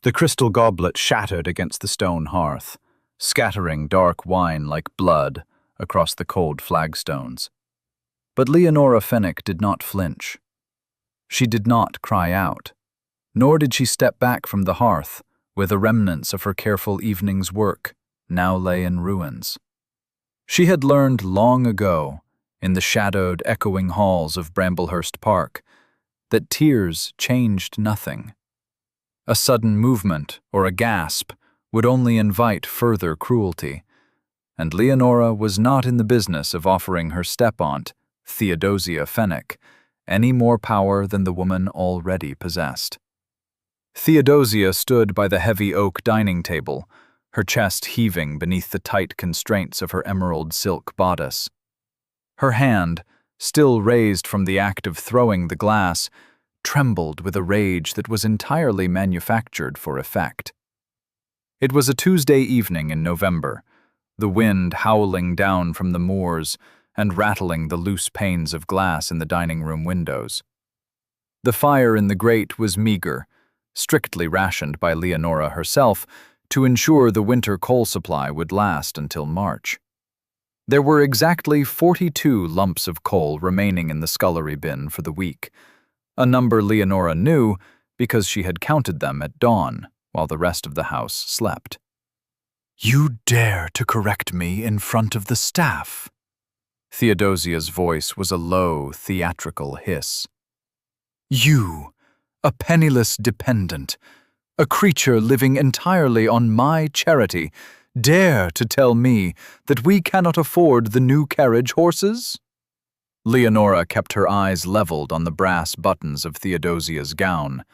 The crystal goblet shattered against the stone hearth, scattering dark wine like blood across the cold flagstones. But Leonora Fenwick did not flinch. She did not cry out, nor did she step back from the hearth, where the remnants of her careful evening's work now lay in ruins. She had learned long ago, in the shadowed, echoing halls of Bramblehurst Park, that tears changed nothing. A sudden movement or a gasp would only invite further cruelty, and Leonora was not in the business of offering her step-aunt, Theodosia Fenwick, any more power than the woman already possessed. Theodosia stood by the heavy oak dining table, her chest heaving beneath the tight constraints of her emerald silk bodice. Her hand, still raised from the act of throwing the glass, trembled with a rage that was entirely manufactured for effect. It was a Tuesday evening in November, the wind howling down from the moors and rattling the loose panes of glass in the dining room windows. The fire in the grate was meager, strictly rationed by Leonora herself to ensure the winter coal supply would last until March. There were exactly 42 lumps of coal remaining in the scullery bin for the week, a number Leonora knew because she had counted them at dawn while the rest of the house slept. "You dare to correct me in front of the staff?" Theodosia's voice was a low, theatrical hiss. "You, a penniless dependent, a creature living entirely on my charity, dare to tell me that we cannot afford the new carriage horses?" Leonora kept her eyes leveled on the brass buttons of Theodosia's gown,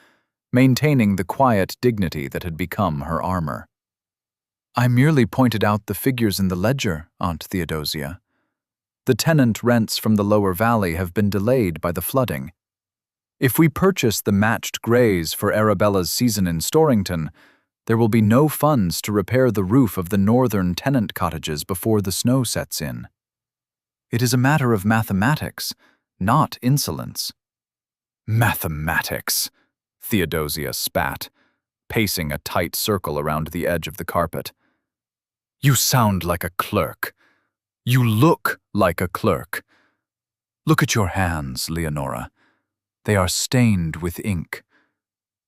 maintaining the quiet dignity that had become her armor. "I merely pointed out the figures in the ledger, Aunt Theodosia. The tenant rents from the lower valley have been delayed by the flooding. If we purchase the matched greys for Arabella's season in Storrington, there will be no funds to repair the roof of the northern tenant cottages before the snow sets in. It is a matter of mathematics, not insolence." "Mathematics," Theodosia spat, pacing a tight circle around the edge of the carpet. "You sound like a clerk. You look like a clerk. Look at your hands, Leonora. They are stained with ink.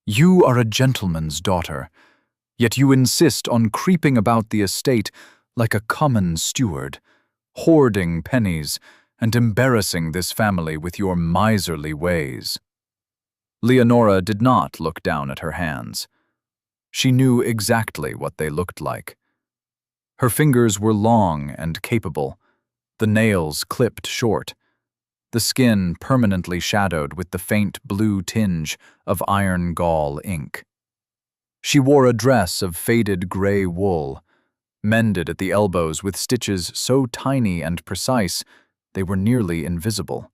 You are a gentleman's daughter, yet you insist on creeping about the estate like a common steward, hoarding pennies and embarrassing this family with your miserly ways." Leonora did not look down at her hands. She knew exactly what they looked like. Her fingers were long and capable, the nails clipped short, the skin permanently shadowed with the faint blue tinge of iron gall ink. She wore a dress of faded gray wool, mended at the elbows with stitches so tiny and precise they were nearly invisible.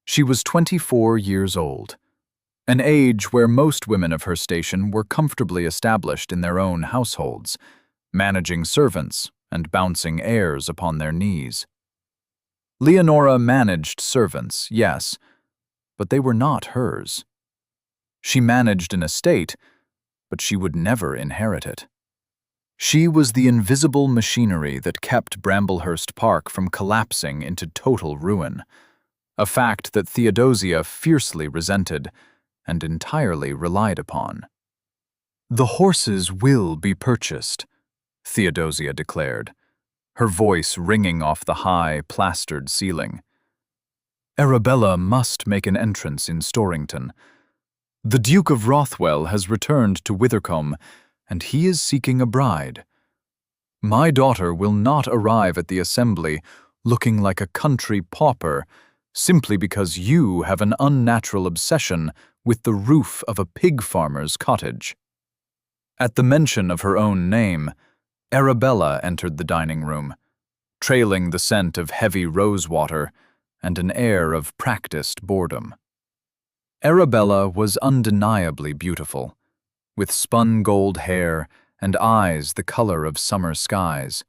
She was 24 years old, an age where most women of her station were comfortably established in their own households, managing servants and bouncing heirs upon their knees. Leonora managed servants, yes, but they were not hers. She managed an estate, but she would never inherit it. She was the invisible machinery that kept Bramblehurst Park from collapsing into total ruin, a fact that Theodosia fiercely resented and entirely relied upon. "The horses will be purchased," Theodosia declared, her voice ringing off the high, plastered ceiling. "Arabella must make an entrance in Storrington. The Duke of Rothwell has returned to Withercombe, and he is seeking a bride. My daughter will not arrive at the assembly looking like a country pauper simply because you have an unnatural obsession with the roof of a pig farmer's cottage." At the mention of her own name, Arabella entered the dining room, trailing the scent of heavy rosewater and an air of practiced boredom. Arabella was undeniably beautiful, with spun gold hair and eyes the color of summer skies.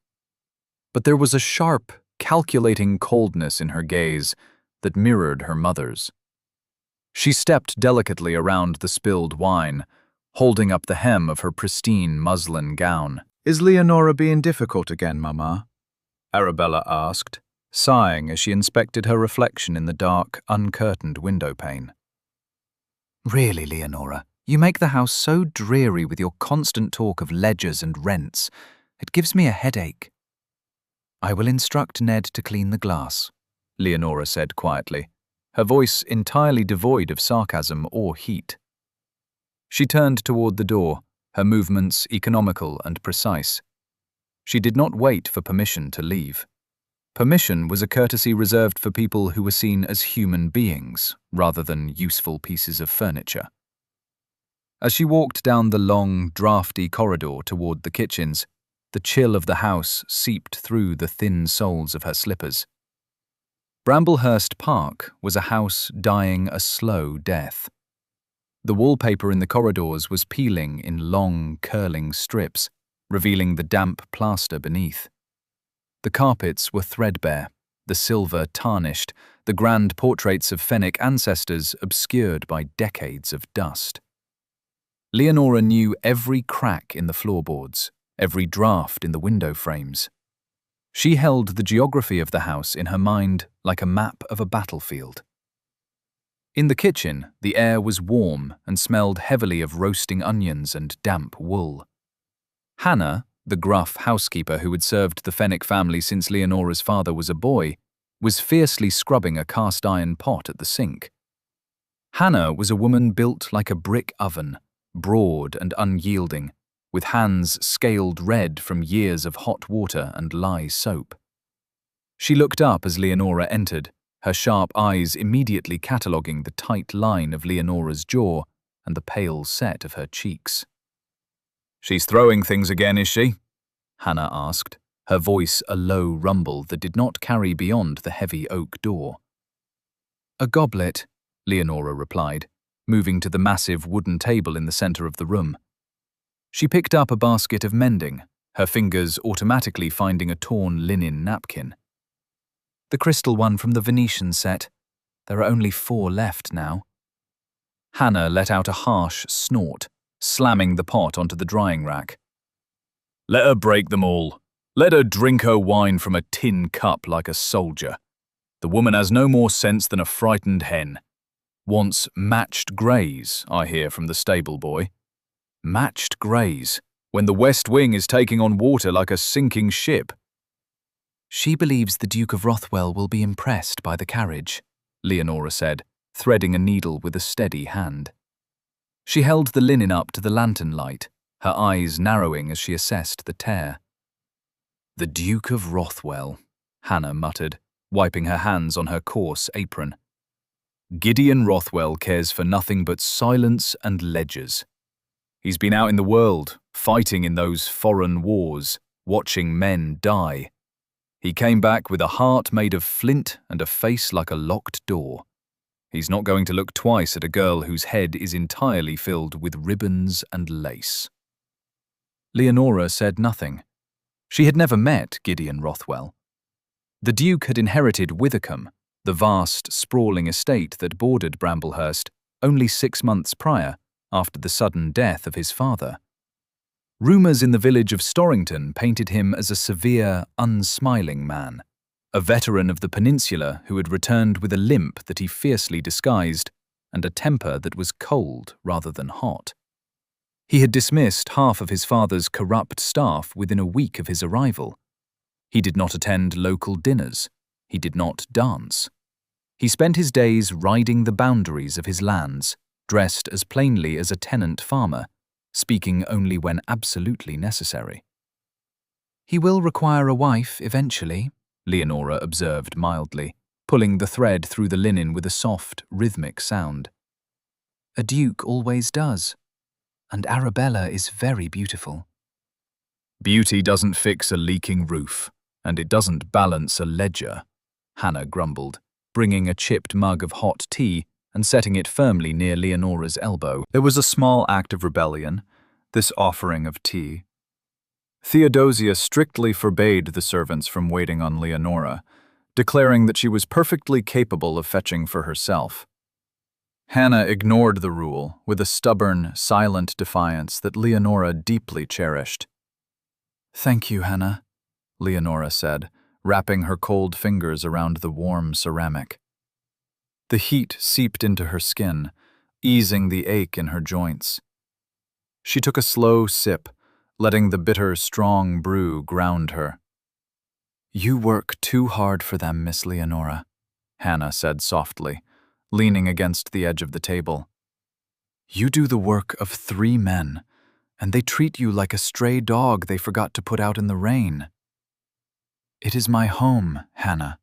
But there was a sharp, calculating coldness in her gaze that mirrored her mother's. She stepped delicately around the spilled wine, holding up the hem of her pristine muslin gown. "Is Leonora being difficult again, Mama?" Arabella asked, sighing as she inspected her reflection in the dark, uncurtained window pane. "Really, Leonora, you make the house so dreary with your constant talk of ledgers and rents. It gives me a headache." "I will instruct Ned to clean the glass," Leonora said quietly, her voice entirely devoid of sarcasm or heat. She turned toward the door, her movements economical and precise. She did not wait for permission to leave. Permission was a courtesy reserved for people who were seen as human beings, rather than useful pieces of furniture. As she walked down the long, drafty corridor toward the kitchens, the chill of the house seeped through the thin soles of her slippers. Bramblehurst Park was a house dying a slow death. The wallpaper in the corridors was peeling in long, curling strips, revealing the damp plaster beneath. The carpets were threadbare, the silver tarnished, the grand portraits of Fenwick ancestors obscured by decades of dust. Leonora knew every crack in the floorboards, every draft in the window frames. She held the geography of the house in her mind like a map of a battlefield. In the kitchen, the air was warm and smelled heavily of roasting onions and damp wool. Hannah, the gruff housekeeper who had served the Fenwick family since Leonora's father was a boy, was fiercely scrubbing a cast-iron pot at the sink. Hannah was a woman built like a brick oven, broad and unyielding, with hands scaled red from years of hot water and lye soap. She looked up as Leonora entered, her sharp eyes immediately cataloguing the tight line of Leonora's jaw and the pale set of her cheeks. "She's throwing things again, is she?" Hannah asked, her voice a low rumble that did not carry beyond the heavy oak door. "A goblet," Leonora replied, moving to the massive wooden table in the center of the room. She picked up a basket of mending, her fingers automatically finding a torn linen napkin. "The crystal one from the Venetian set. There are only 4 left now." Hannah let out a harsh snort, slamming the pot onto the drying rack. "Let her break them all. Let her drink her wine from a tin cup like a soldier. The woman has no more sense than a frightened hen. Wants matched greys, I hear from the stable boy. Matched greys, when the West Wing is taking on water like a sinking ship." "She believes the Duke of Rothwell will be impressed by the carriage," Leonora said, threading a needle with a steady hand. She held the linen up to the lantern light, her eyes narrowing as she assessed the tear. "The Duke of Rothwell," Hannah muttered, wiping her hands on her coarse apron. "Gideon Rothwell cares for nothing but silence and ledgers. He's been out in the world, fighting in those foreign wars, watching men die. He came back with a heart made of flint and a face like a locked door. He's not going to look twice at a girl whose head is entirely filled with ribbons and lace." Leonora said nothing. She had never met Gideon Rothwell. The Duke had inherited Withycombe, the vast, sprawling estate that bordered Bramblehurst, only 6 months prior, after the sudden death of his father. Rumours in the village of Storrington painted him as a severe, unsmiling man, a veteran of the peninsula who had returned with a limp that he fiercely disguised and a temper that was cold rather than hot. He had dismissed half of his father's corrupt staff within a week of his arrival. He did not attend local dinners. He did not dance. He spent his days riding the boundaries of his lands, dressed as plainly as a tenant farmer, speaking only when absolutely necessary. "He will require a wife eventually," Leonora observed mildly, pulling the thread through the linen with a soft, rhythmic sound. "A duke always does. And Arabella is very beautiful." "Beauty doesn't fix a leaking roof, and it doesn't balance a ledger," Hannah grumbled, bringing a chipped mug of hot tea and setting it firmly near Leonora's elbow. It was a small act of rebellion, this offering of tea. Theodosia strictly forbade the servants from waiting on Leonora, declaring that she was perfectly capable of fetching for herself. Hannah ignored the rule with a stubborn, silent defiance that Leonora deeply cherished. "Thank you, Hannah," Leonora said, wrapping her cold fingers around the warm ceramic. The heat seeped into her skin, easing the ache in her joints. She took a slow sip, letting the bitter, strong brew ground her. "You work too hard for them, Miss Leonora," Hannah said softly, leaning against the edge of the table. "You do the work of 3 men, and they treat you like a stray dog they forgot to put out in the rain." "It is my home, Hannah,"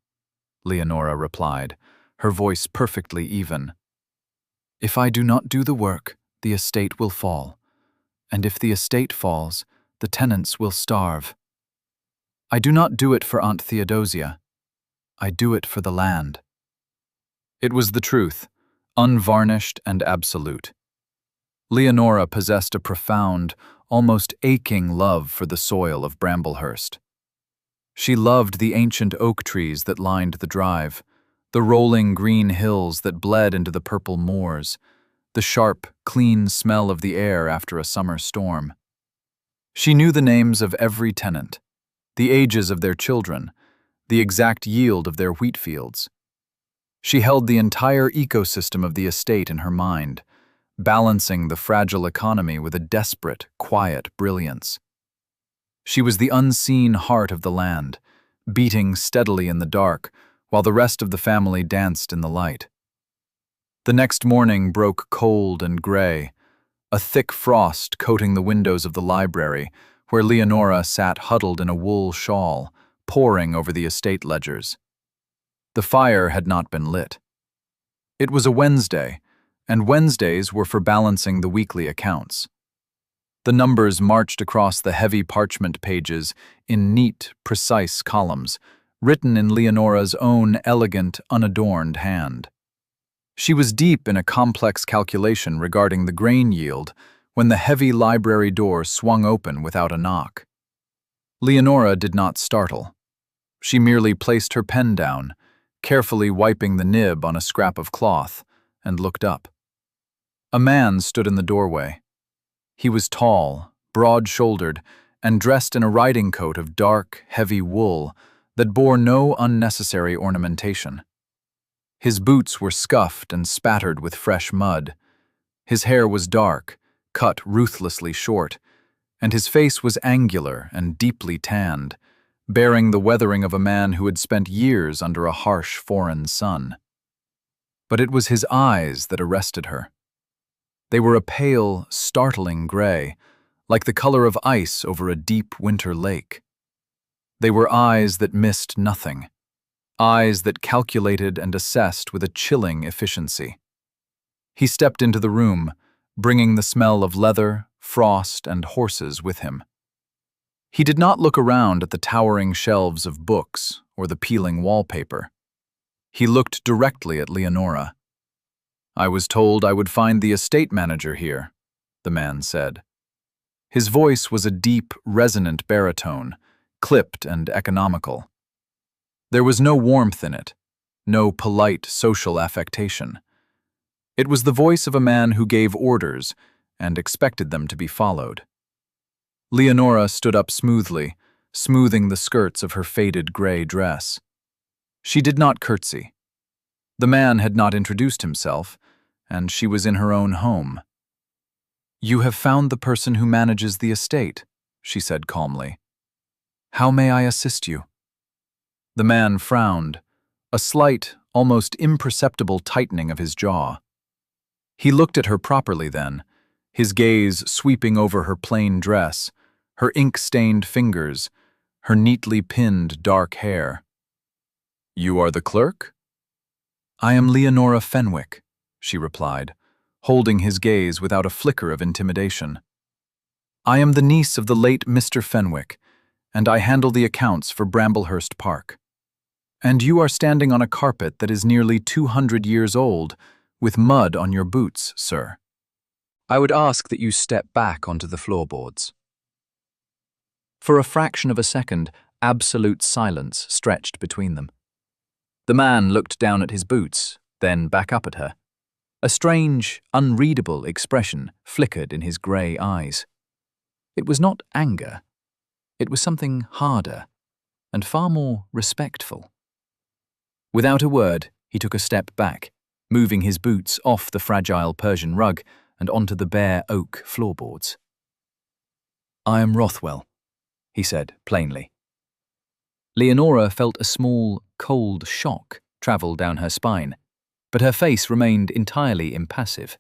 Leonora replied, her voice perfectly even. "If I do not do the work, the estate will fall, and if the estate falls, the tenants will starve. I do not do it for Aunt Theodosia. I do it for the land." It was the truth, unvarnished and absolute. Leonora possessed a profound, almost aching love for the soil of Bramblehurst. She loved the ancient oak trees that lined the drive, the rolling green hills that bled into the purple moors, the sharp, clean smell of the air after a summer storm. She knew the names of every tenant, the ages of their children, the exact yield of their wheat fields. She held the entire ecosystem of the estate in her mind, balancing the fragile economy with a desperate, quiet brilliance. She was the unseen heart of the land, beating steadily in the dark, while the rest of the family danced in the light. The next morning broke cold and gray, a thick frost coating the windows of the library, where Leonora sat huddled in a wool shawl, poring over the estate ledgers. The fire had not been lit. It was a Wednesday, and Wednesdays were for balancing the weekly accounts. The numbers marched across the heavy parchment pages in neat, precise columns, written in Leonora's own elegant, unadorned hand. She was deep in a complex calculation regarding the grain yield when the heavy library door swung open without a knock. Leonora did not startle. She merely placed her pen down, carefully wiping the nib on a scrap of cloth, and looked up. A man stood in the doorway. He was tall, broad-shouldered, and dressed in a riding coat of dark, heavy wool that bore no unnecessary ornamentation. His boots were scuffed and spattered with fresh mud. His hair was dark, cut ruthlessly short, and his face was angular and deeply tanned, bearing the weathering of a man who had spent years under a harsh foreign sun. But it was his eyes that arrested her. They were a pale, startling gray, like the color of ice over a deep winter lake. They were eyes that missed nothing, eyes that calculated and assessed with a chilling efficiency. He stepped into the room, bringing the smell of leather, frost, and horses with him. He did not look around at the towering shelves of books or the peeling wallpaper. He looked directly at Leonora. "I was told I would find the estate manager here," the man said. His voice was a deep, resonant baritone, clipped and economical. There was no warmth in it, no polite social affectation. It was the voice of a man who gave orders and expected them to be followed. Leonora stood up smoothly, smoothing the skirts of her faded gray dress. She did not curtsy. The man had not introduced himself, and she was in her own home. "You have found the person who manages the estate," she said calmly. "How may I assist you?" The man frowned, a slight, almost imperceptible tightening of his jaw. He looked at her properly then, his gaze sweeping over her plain dress, her ink-stained fingers, her neatly pinned dark hair. "You are the clerk?" "I am Leonora Fenwick," she replied, holding his gaze without a flicker of intimidation. "I am the niece of the late Mr. Fenwick, and I handle the accounts for Bramblehurst Park. And you are standing on a carpet that is nearly 200 years old, with mud on your boots, sir. I would ask that you step back onto the floorboards." For a fraction of a second, absolute silence stretched between them. The man looked down at his boots, then back up at her. A strange, unreadable expression flickered in his grey eyes. It was not anger. It was something harder and far more respectful. Without a word, he took a step back, moving his boots off the fragile Persian rug and onto the bare oak floorboards. "I am Rothwell," he said plainly. Leonora felt a small, cold shock travel down her spine, but her face remained entirely impassive.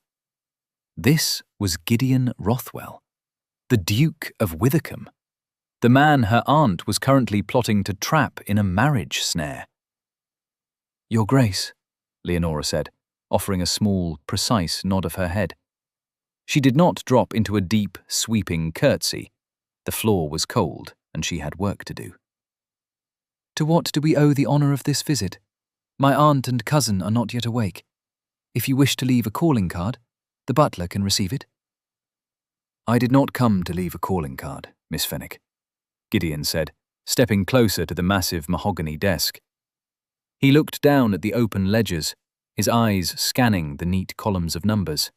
This was Gideon Rothwell, the Duke of Withycombe, the man her aunt was currently plotting to trap in a marriage snare. "Your Grace," Leonora said, offering a small, precise nod of her head. She did not drop into a deep, sweeping curtsy. The floor was cold, and she had work to do. "To what do we owe the honour of this visit? My aunt and cousin are not yet awake. If you wish to leave a calling card, the butler can receive it." "I did not come to leave a calling card, Miss Fenwick," Gideon said, stepping closer to the massive mahogany desk. He looked down at the open ledgers, his eyes scanning the neat columns of numbers.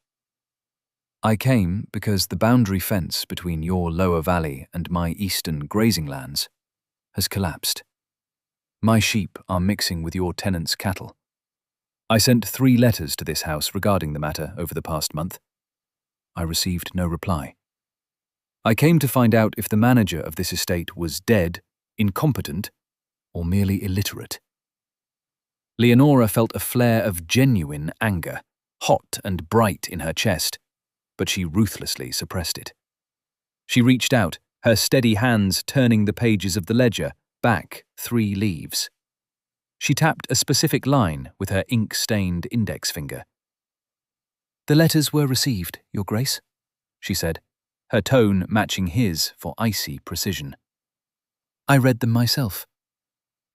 "I came because the boundary fence between your lower valley and my eastern grazing lands has collapsed. My sheep are mixing with your tenants' cattle. I sent 3 letters to this house regarding the matter over the past month. I received no reply. I came to find out if the manager of this estate was dead, incompetent, or merely illiterate." Leonora felt a flare of genuine anger, hot and bright in her chest, but she ruthlessly suppressed it. She reached out, her steady hands turning the pages of the ledger, back 3 leaves. She tapped a specific line with her ink-stained index finger. "The letters were received, Your Grace," she said, her tone matching his for icy precision. "I read them myself.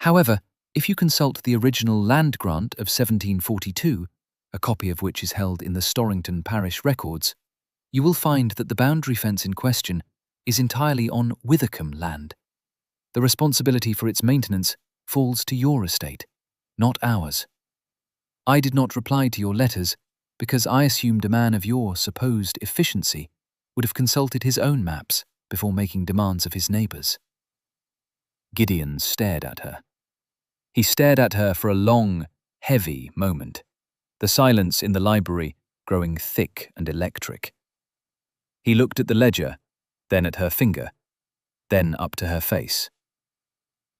However, if you consult the original land grant of 1742, a copy of which is held in the Storrington Parish records, you will find that the boundary fence in question is entirely on Withycombe land. The responsibility for its maintenance falls to your estate, not ours. I did not reply to your letters because I assumed a man of your supposed efficiency would have consulted his own maps before making demands of his neighbours." Gideon stared at her. He stared at her for a long, heavy moment, the silence in the library growing thick and electric. He looked at the ledger, then at her finger, then up to her face.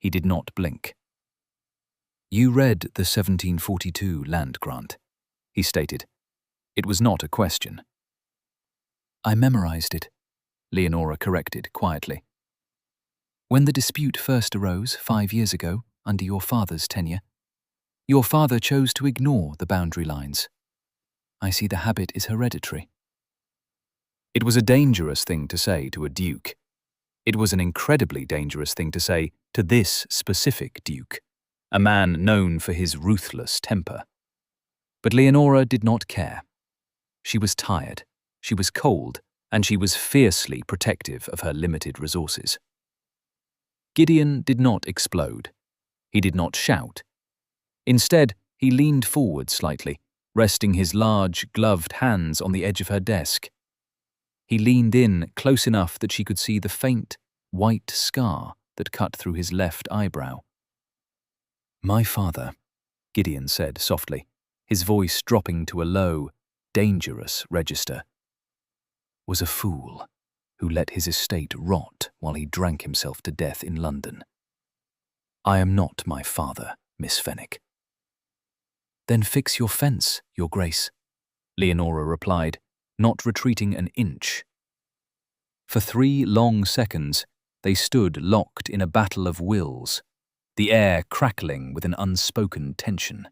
He did not blink. "You read the 1742 land grant," he stated. It was not a question. "I memorized it," Leonora corrected quietly. "When the dispute first arose 5 years ago, under your father's tenure, your father chose to ignore the boundary lines. I see the habit is hereditary." It was a dangerous thing to say to a duke. It was an incredibly dangerous thing to say to this specific duke, a man known for his ruthless temper. But Leonora did not care. She was tired, she was cold, and she was fiercely protective of her limited resources. Gideon did not explode. He did not shout. Instead, he leaned forward slightly, resting his large, gloved hands on the edge of her desk. He leaned in close enough that she could see the faint, white scar that cut through his left eyebrow. "My father," Gideon said softly, his voice dropping to a low, dangerous register, "was a fool who let his estate rot while he drank himself to death in London. I am not my father, Miss Fenwick." "Then fix your fence, Your Grace," Leonora replied, not retreating an inch. For 3 long seconds, they stood locked in a battle of wills, the air crackling with an unspoken tension.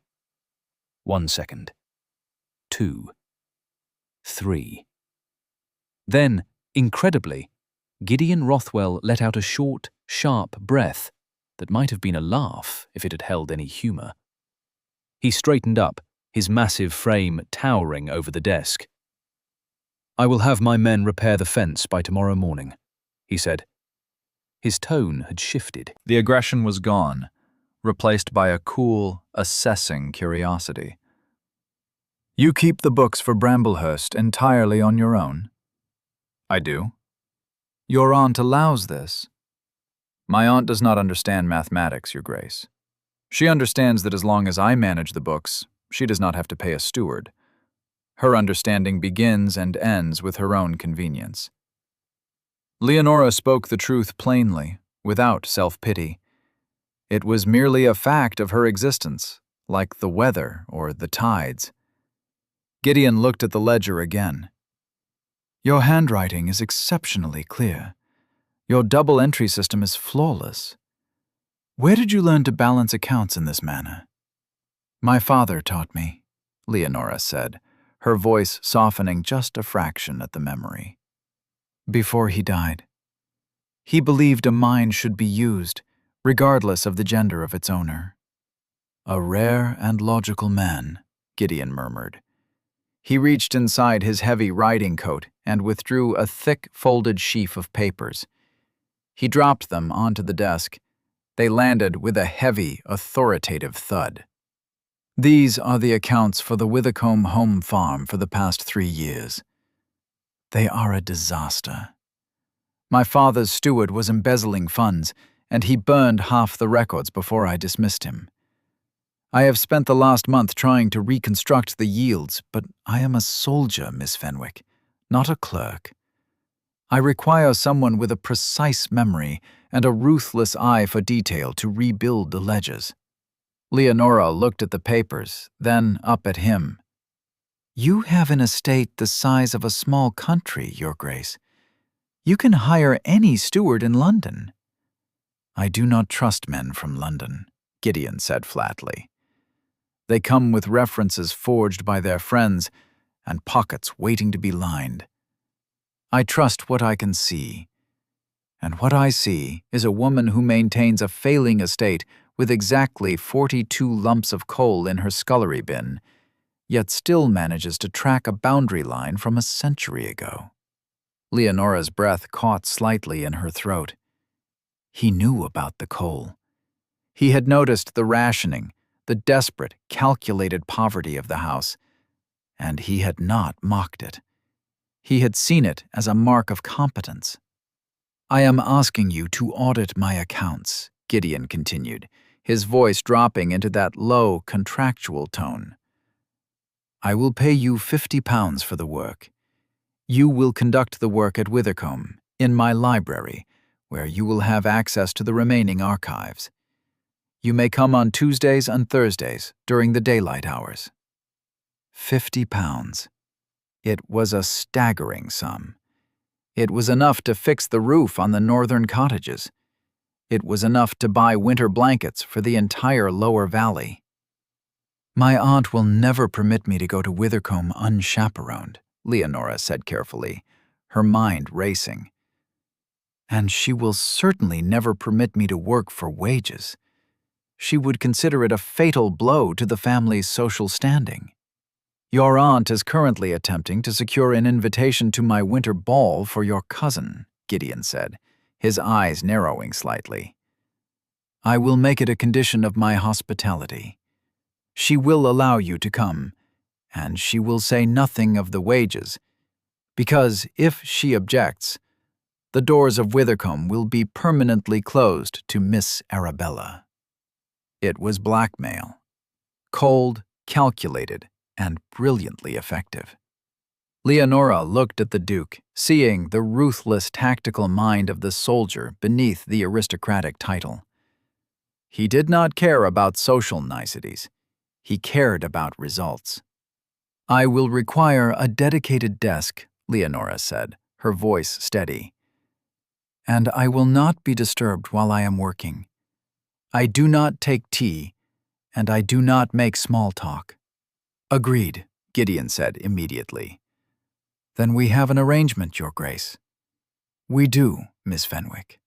1 second. 2. 3. Then, incredibly, Gideon Rothwell let out a short, sharp breath that might have been a laugh if it had held any humour. He straightened up, his massive frame towering over the desk. "I will have my men repair the fence by tomorrow morning," he said. His tone had shifted. The aggression was gone, replaced by a cool, assessing curiosity. You keep the books for Bramblehurst entirely on your own? I do. Your aunt allows this? My aunt does not understand mathematics, Your Grace. She understands that as long as I manage the books, she does not have to pay a steward. Her understanding begins and ends with her own convenience. Leonora spoke the truth plainly, without self-pity. It was merely a fact of her existence, like the weather or the tides. Gideon looked at the ledger again. Your handwriting is exceptionally clear. Your double entry system is flawless. Where did you learn to balance accounts in this manner? My father taught me, Leonora said, her voice softening just a fraction at the memory. Before he died. He believed a mind should be used, regardless of the gender of its owner. A rare and logical man, Gideon murmured. He reached inside his heavy riding coat and withdrew a thick, folded sheaf of papers. He dropped them onto the desk. They landed with a heavy, authoritative thud. These are the accounts for the Withercombe home farm for the past 3 years. They are a disaster. My father's steward was embezzling funds, and he burned half the records before I dismissed him. I have spent the last month trying to reconstruct the yields, but I am a soldier, Miss Fenwick, not a clerk. I require someone with a precise memory and a ruthless eye for detail to rebuild the ledgers. Leonora looked at the papers, then up at him. You have an estate the size of a small country, Your Grace. You can hire any steward in London. I do not trust men from London, Gideon said flatly. They come with references forged by their friends and pockets waiting to be lined. I trust what I can see. And what I see is a woman who maintains a failing estate with exactly 42 lumps of coal in her scullery bin, yet still manages to track a boundary line from a century ago. Leonora's breath caught slightly in her throat. He knew about the coal. He had noticed the rationing, the desperate, calculated poverty of the house, and he had not mocked it. He had seen it as a mark of competence. I am asking you to audit my accounts, Gideon continued, his voice dropping into that low, contractual tone. I will pay you £50 for the work. You will conduct the work at Withercombe, in my library, where you will have access to the remaining archives. You may come on Tuesdays and Thursdays during the daylight hours. £50. It was a staggering sum. It was enough to fix the roof on the northern cottages. It was enough to buy winter blankets for the entire lower valley. My aunt will never permit me to go to Withercombe unchaperoned, Leonora said carefully, her mind racing. And she will certainly never permit me to work for wages. She would consider it a fatal blow to the family's social standing. Your aunt is currently attempting to secure an invitation to my winter ball for your cousin, Gideon said, his eyes narrowing slightly. I will make it a condition of my hospitality. She will allow you to come, and she will say nothing of the wages, because if she objects, the doors of Withercombe will be permanently closed to Miss Arabella. It was blackmail. Cold, calculated, and brilliantly effective. Leonora looked at the Duke, seeing the ruthless tactical mind of the soldier beneath the aristocratic title. He did not care about social niceties. He cared about results. I will require a dedicated desk, Leonora said, her voice steady. And I will not be disturbed while I am working. I do not take tea, and I do not make small talk. Agreed, Gideon said immediately. Then we have an arrangement, Your Grace. We do, Miss Fenwick.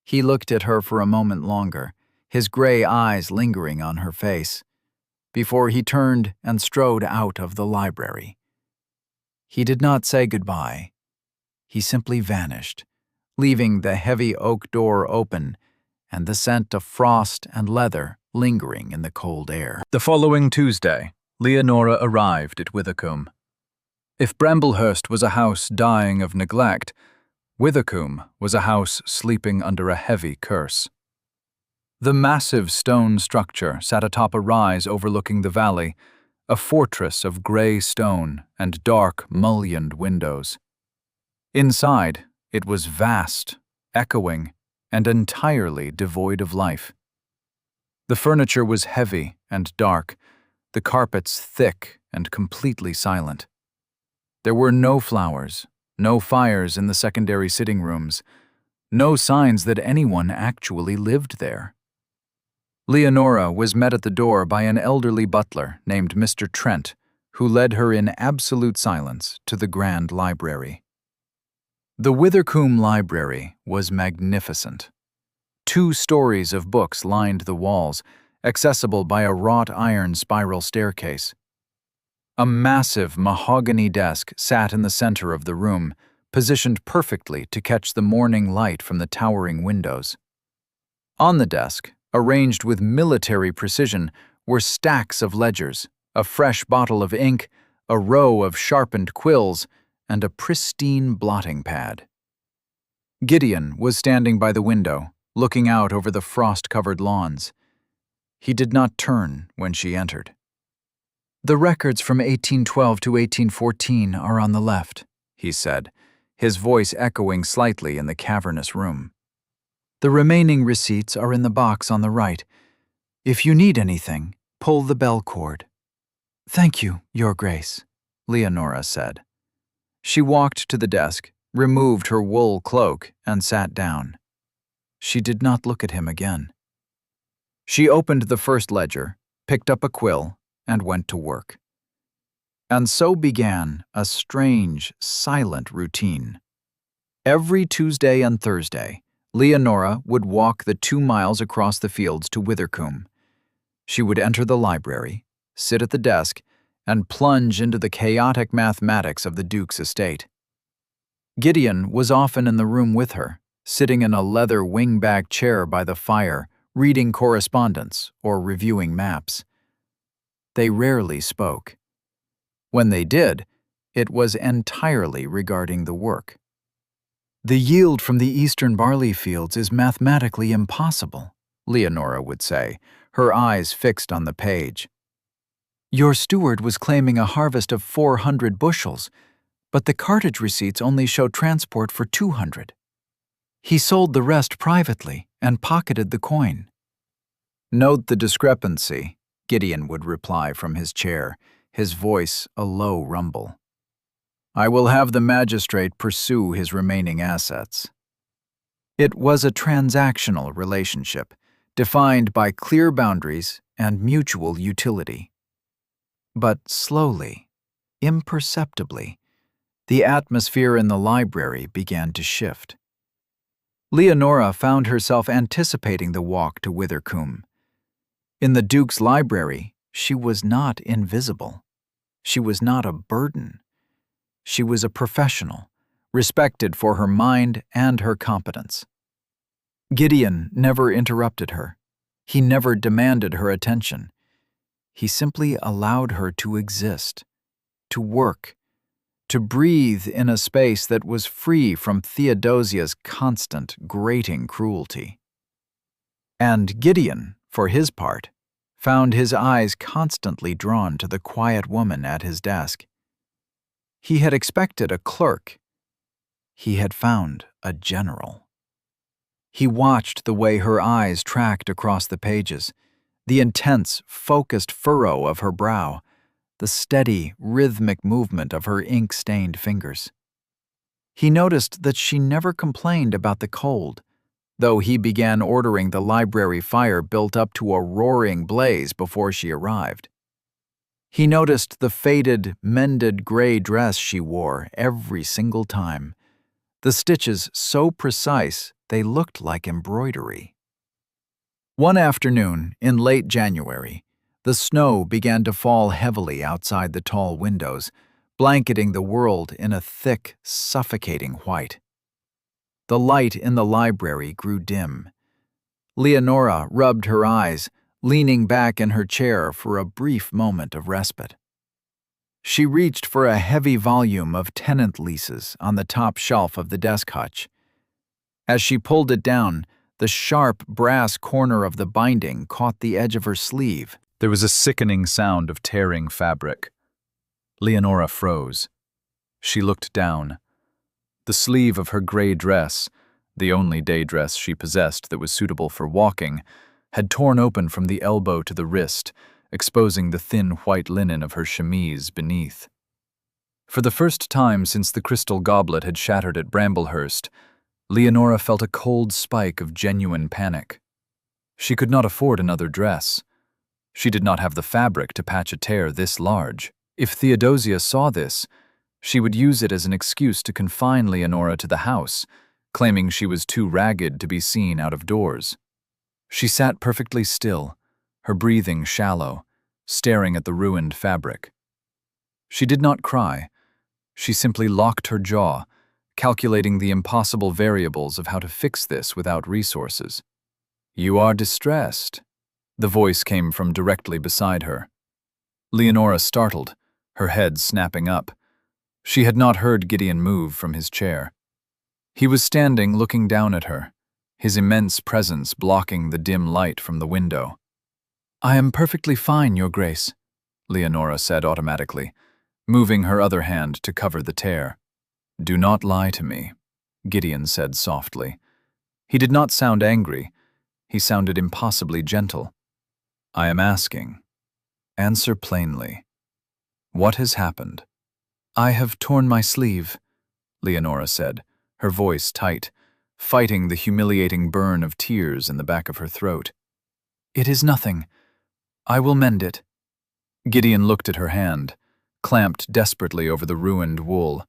He looked at her for a moment longer, his gray eyes lingering on her face, before he turned and strode out of the library. He did not say goodbye. He simply vanished, leaving the heavy oak door open and the scent of frost and leather lingering in the cold air. The following Tuesday, Leonora arrived at Withercombe. If Bramblehurst was a house dying of neglect, Withercombe was a house sleeping under a heavy curse. The massive stone structure sat atop a rise overlooking the valley, a fortress of grey stone and dark, mullioned windows. Inside, it was vast, echoing, and entirely devoid of life. The furniture was heavy and dark, the carpets thick and completely silent. There were no flowers, no fires in the secondary sitting rooms, no signs that anyone actually lived there. Leonora was met at the door by an elderly butler named Mr. Trent, who led her in absolute silence to the grand library. The Withercombe Library was magnificent. 2 stories of books lined the walls, accessible by a wrought iron spiral staircase. A massive mahogany desk sat in the center of the room, positioned perfectly to catch the morning light from the towering windows. On the desk, arranged with military precision, were stacks of ledgers, a fresh bottle of ink, a row of sharpened quills, and a pristine blotting pad. Gideon was standing by the window, looking out over the frost-covered lawns. He did not turn when she entered. "The records from 1812 to 1814 are on the left," he said, his voice echoing slightly in the cavernous room. "The remaining receipts are in the box on the right. If you need anything, pull the bell cord." "Thank you, Your Grace," Leonora said. She walked to the desk, removed her wool cloak, and sat down. She did not look at him again. She opened the first ledger, picked up a quill, and went to work. And so began a strange, silent routine. Every Tuesday and Thursday, Leonora would walk the 2 miles across the fields to Withercombe. She would enter the library, sit at the desk, and plunge into the chaotic mathematics of the Duke's estate. Gideon was often in the room with her, sitting in a leather wing-back chair by the fire, reading correspondence or reviewing maps. They rarely spoke. When they did, it was entirely regarding the work. "The yield from the eastern barley fields is mathematically impossible," Leonora would say, her eyes fixed on the page. "Your steward was claiming a harvest of 400 bushels, but the cartage receipts only show transport for 200. He sold the rest privately and pocketed the coin." "Note the discrepancy," Gideon would reply from his chair, his voice a low rumble. "I will have the magistrate pursue his remaining assets." It was a transactional relationship, defined by clear boundaries and mutual utility. But slowly, imperceptibly, the atmosphere in the library began to shift. Leonora found herself anticipating the walk to Withercombe. In the Duke's library, she was not invisible. She was not a burden. She was a professional, respected for her mind and her competence. Gideon never interrupted her. He never demanded her attention. He simply allowed her to exist, to work, to breathe in a space that was free from Theodosia's constant, grating cruelty. And Gideon, for his part, found his eyes constantly drawn to the quiet woman at his desk. He had expected a clerk. He had found a general. He watched the way her eyes tracked across the pages, the intense, focused furrow of her brow, the steady, rhythmic movement of her ink-stained fingers. He noticed that she never complained about the cold, though he began ordering the library fire built up to a roaring blaze before she arrived. He noticed the faded, mended gray dress she wore every single time, the stitches so precise they looked like embroidery. One afternoon in late January, the snow began to fall heavily outside the tall windows, blanketing the world in a thick, suffocating white. The light in the library grew dim. Leonora rubbed her eyes, leaning back in her chair for a brief moment of respite. She reached for a heavy volume of tenant leases on the top shelf of the desk hutch. As she pulled it down, the sharp brass corner of the binding caught the edge of her sleeve. There was a sickening sound of tearing fabric. Leonora froze. She looked down. The sleeve of her gray dress, the only day dress she possessed that was suitable for walking, had torn open from the elbow to the wrist, exposing the thin white linen of her chemise beneath. For the first time since the crystal goblet had shattered at Bramblehurst, Leonora felt a cold spike of genuine panic. She could not afford another dress. She did not have the fabric to patch a tear this large. If Theodosia saw this, she would use it as an excuse to confine Leonora to the house, claiming she was too ragged to be seen out of doors. She sat perfectly still, her breathing shallow, staring at the ruined fabric. She did not cry. She simply locked her jaw, calculating the impossible variables of how to fix this without resources. "You are distressed," the voice came from directly beside her. Leonora startled, her head snapping up. She had not heard Gideon move from his chair. He was standing looking down at her, his immense presence blocking the dim light from the window. "I am perfectly fine, Your Grace," Leonora said automatically, moving her other hand to cover the tear. "Do not lie to me," Gideon said softly. He did not sound angry. He sounded impossibly gentle. "I am asking. Answer plainly. What has happened?" "I have torn my sleeve," Leonora said, her voice tight, fighting the humiliating burn of tears in the back of her throat. "It is nothing. I will mend it." Gideon looked at her hand, clamped desperately over the ruined wool.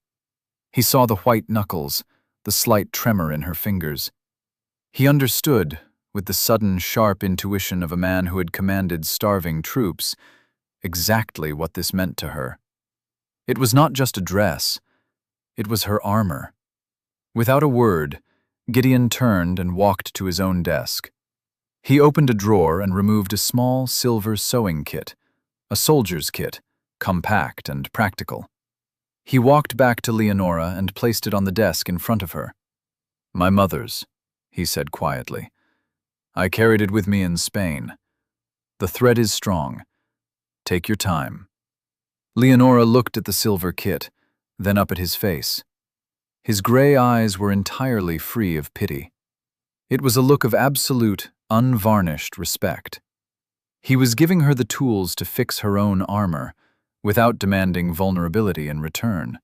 He saw the white knuckles, the slight tremor in her fingers. He understood, with the sudden sharp intuition of a man who had commanded starving troops, exactly what this meant to her. It was not just a dress. It was her armor. Without a word, Gideon turned and walked to his own desk. He opened a drawer and removed a small silver sewing kit, a soldier's kit, compact and practical. He walked back to Leonora and placed it on the desk in front of her. "My mother's," he said quietly. "I carried it with me in Spain. The thread is strong. Take your time." Leonora looked at the silver kit, then up at his face. His gray eyes were entirely free of pity. It was a look of absolute, unvarnished respect. He was giving her the tools to fix her own armor, without demanding vulnerability in return.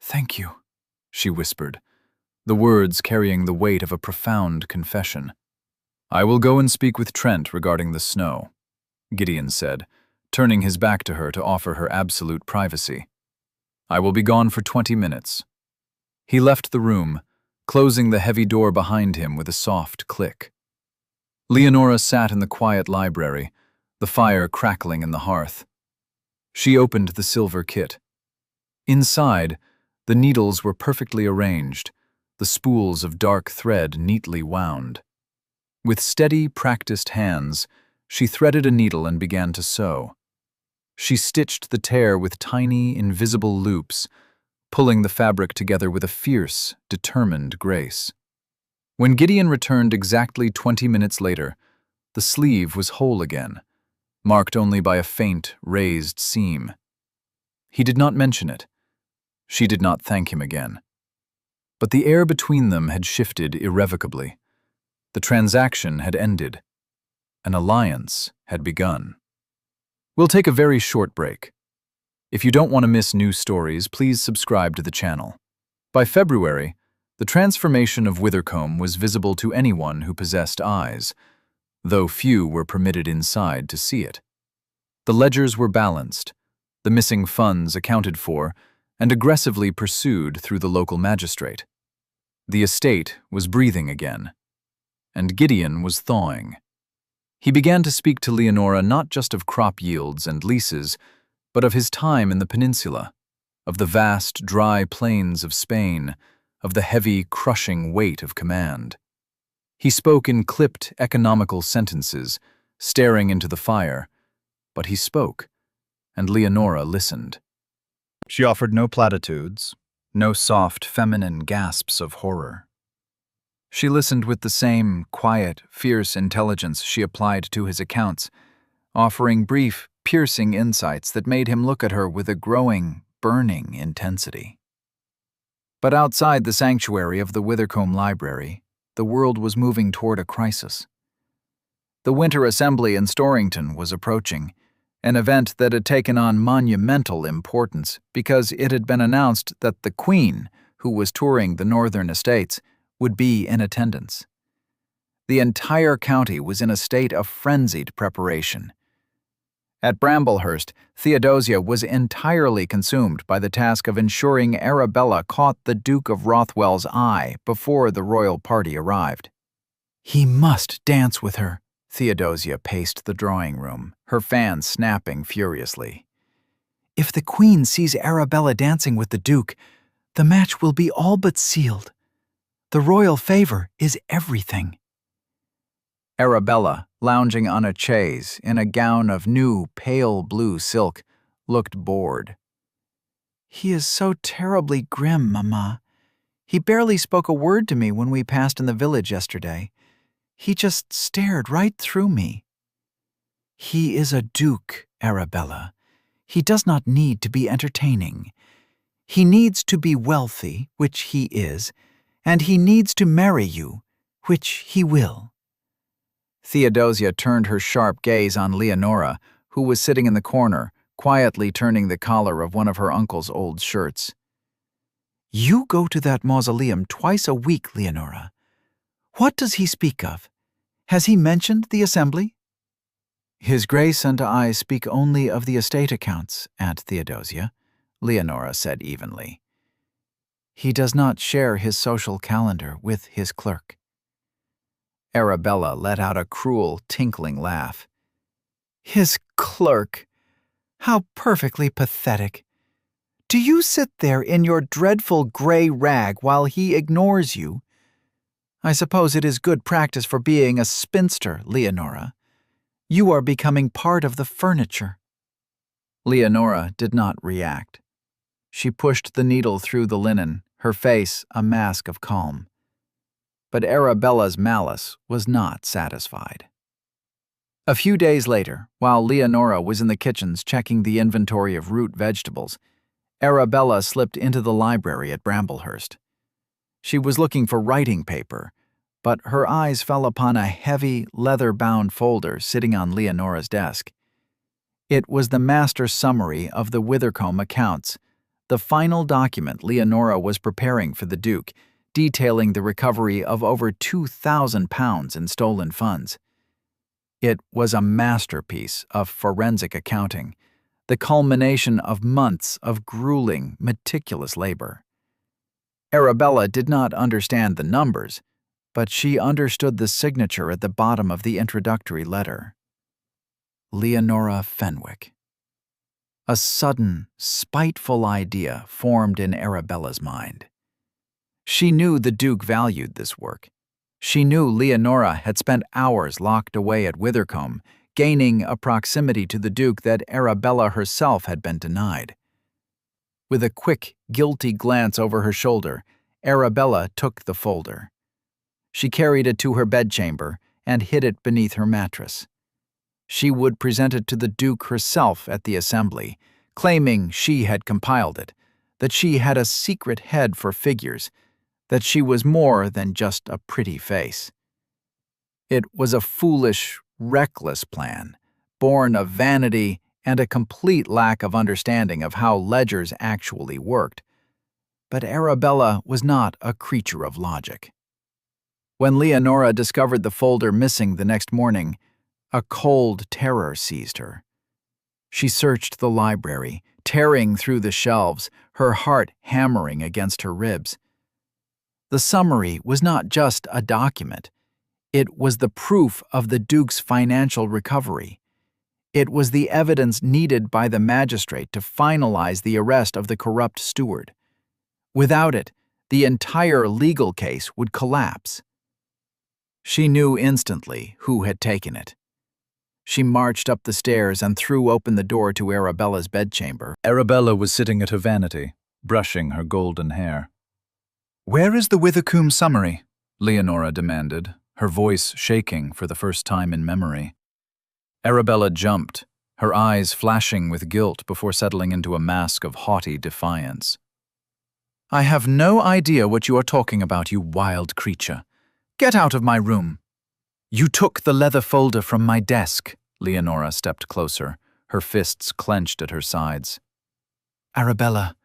"Thank you," she whispered, the words carrying the weight of a profound confession. "I will go and speak with Trent regarding the snow," Gideon said, turning his back to her to offer her absolute privacy. "I will be gone for 20 minutes. He left the room, closing the heavy door behind him with a soft click. Leonora sat in the quiet library, the fire crackling in the hearth. She opened the silver kit. Inside, the needles were perfectly arranged, the spools of dark thread neatly wound. With steady, practiced hands, she threaded a needle and began to sew. She stitched the tear with tiny, invisible loops, pulling the fabric together with a fierce, determined grace. When Gideon returned exactly 20 minutes later, the sleeve was whole again, marked only by a faint, raised seam. He did not mention it. She did not thank him again. But the air between them had shifted irrevocably. The transaction had ended. An alliance had begun. We'll take a very short break. If you don't want to miss new stories, please subscribe to the channel. By February, the transformation of Withercombe was visible to anyone who possessed eyes, though few were permitted inside to see it. The ledgers were balanced, the missing funds accounted for, and aggressively pursued through the local magistrate. The estate was breathing again, and Gideon was thawing. He began to speak to Leonora not just of crop yields and leases, but of his time in the peninsula, of the vast, dry plains of Spain, of the heavy, crushing weight of command. He spoke in clipped, economical sentences, staring into the fire, but he spoke, and Leonora listened. She offered no platitudes, no soft feminine gasps of horror. She listened with the same quiet, fierce intelligence she applied to his accounts, offering brief, piercing insights that made him look at her with a growing, burning intensity. But outside the sanctuary of the Withercombe Library, the world was moving toward a crisis. The Winter Assembly in Storrington was approaching, an event that had taken on monumental importance because it had been announced that the Queen, who was touring the northern estates, would be in attendance. The entire county was in a state of frenzied preparation. At Bramblehurst, Theodosia was entirely consumed by the task of ensuring Arabella caught the Duke of Rothwell's eye before the royal party arrived. He must dance with her. Theodosia paced the drawing room, her fan snapping furiously. If the Queen sees Arabella dancing with the Duke, the match will be all but sealed. The royal favor is everything. Arabella, lounging on a chaise in a gown of new pale blue silk, looked bored. He is so terribly grim, Mamma. He barely spoke a word to me when we passed in the village yesterday. He just stared right through me. He is a duke, Arabella. He does not need to be entertaining. He needs to be wealthy, which he is, and he needs to marry you, which he will. Theodosia turned her sharp gaze on Leonora, who was sitting in the corner, quietly turning the collar of one of her uncle's old shirts. You go to that mausoleum twice a week, Leonora. What does he speak of? Has he mentioned the assembly? His Grace and I speak only of the estate accounts, Aunt Theodosia, Leonora said evenly. He does not share his social calendar with his clerk. Arabella let out a cruel, tinkling laugh. His clerk! How perfectly pathetic! Do you sit there in your dreadful gray rag while he ignores you? I suppose it is good practice for being a spinster, Leonora. You are becoming part of the furniture. Leonora did not react. She pushed the needle through the linen, her face a mask of calm. But Arabella's malice was not satisfied. A few days later, while Leonora was in the kitchens checking the inventory of root vegetables, Arabella slipped into the library at Bramblehurst. She was looking for writing paper, but her eyes fell upon a heavy, leather-bound folder sitting on Leonora's desk. It was the master summary of the Withercombe accounts, the final document Leonora was preparing for the Duke, detailing the recovery of over £2,000 in stolen funds. It was a masterpiece of forensic accounting, the culmination of months of grueling, meticulous labor. Arabella did not understand the numbers, but she understood the signature at the bottom of the introductory letter. Leonora Fenwick. A sudden, spiteful idea formed in Arabella's mind. She knew the Duke valued this work. She knew Leonora had spent hours locked away at Withercombe, gaining a proximity to the Duke that Arabella herself had been denied. With a quick, guilty glance over her shoulder, Arabella took the folder. She carried it to her bedchamber and hid it beneath her mattress. She would present it to the Duke herself at the assembly, claiming she had compiled it, that she had a secret head for figures, that she was more than just a pretty face. It was a foolish, reckless plan, born of vanity and a complete lack of understanding of how ledgers actually worked. But Arabella was not a creature of logic. When Leonora discovered the folder missing the next morning, a cold terror seized her. She searched the library, tearing through the shelves, her heart hammering against her ribs. The summary was not just a document. It was the proof of the Duke's financial recovery. It was the evidence needed by the magistrate to finalize the arrest of the corrupt steward. Without it, the entire legal case would collapse. She knew instantly who had taken it. She marched up the stairs and threw open the door to Arabella's bedchamber. Arabella was sitting at her vanity, brushing her golden hair. "Where is the Withycombe summary?" Leonora demanded, her voice shaking for the first time in memory. Arabella jumped, her eyes flashing with guilt before settling into a mask of haughty defiance. "I have no idea what you are talking about, you wild creature. Get out of my room." "You took the leather folder from my desk." Leonora stepped closer, her fists clenched at her sides. "Arabella,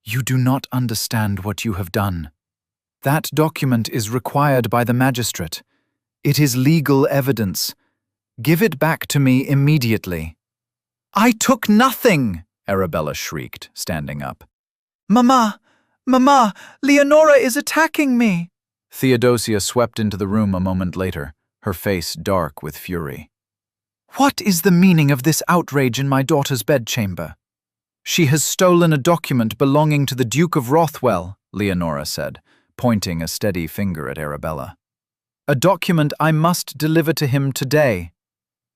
you do not understand what you have done. That document is required by the magistrate. It is legal evidence. Give it back to me immediately." "I took nothing!" Arabella shrieked, standing up. "Mama! Mama! Leonora is attacking me!" Theodosia swept into the room a moment later, her face dark with fury. "What is the meaning of this outrage in my daughter's bedchamber?" "She has stolen a document belonging to the Duke of Rothwell," Leonora said, pointing a steady finger at Arabella. "A document I must deliver to him today."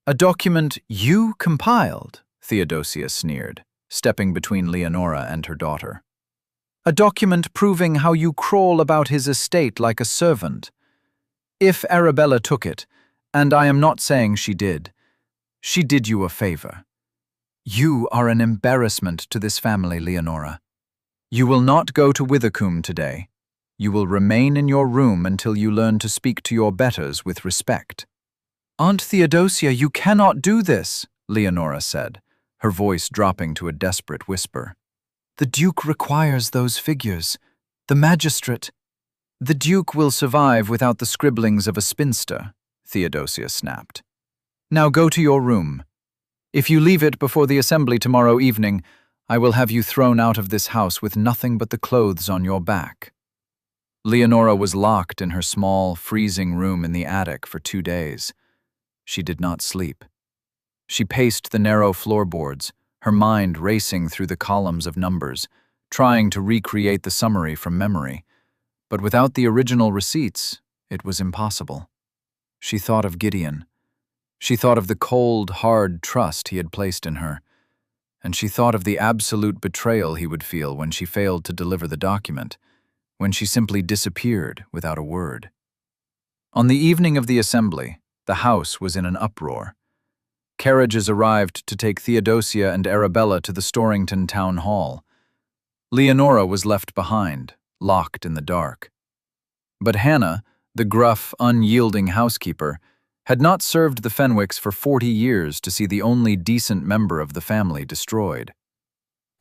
"A document you compiled?" Theodosia sneered, stepping between Leonora and her daughter. "A document proving how you crawl about his estate like a servant. If Arabella took it, and I am not saying she did you a favor. You are an embarrassment to this family, Leonora. You will not go to Withycombe today. You will remain in your room until you learn to speak to your betters with respect." "Aunt Theodosia, you cannot do this," Leonora said, her voice dropping to a desperate whisper. "The Duke requires those figures. The magistrate—" "The Duke will survive without the scribblings of a spinster," Theodosia snapped. "Now go to your room. If you leave it before the assembly tomorrow evening, I will have you thrown out of this house with nothing but the clothes on your back." Leonora was locked in her small, freezing room in the attic for 2 days. She did not sleep. She paced the narrow floorboards, her mind racing through the columns of numbers, trying to recreate the summary from memory. But without the original receipts, it was impossible. She thought of Gideon. She thought of the cold, hard trust he had placed in her. And she thought of the absolute betrayal he would feel when she failed to deliver the document, when she simply disappeared without a word. On the evening of the assembly, the house was in an uproar. Carriages arrived to take Theodosia and Arabella to the Storrington Town Hall. Leonora was left behind, locked in the dark. But Hannah, the gruff, unyielding housekeeper, had not served the Fenwicks for 40 years to see the only decent member of the family destroyed.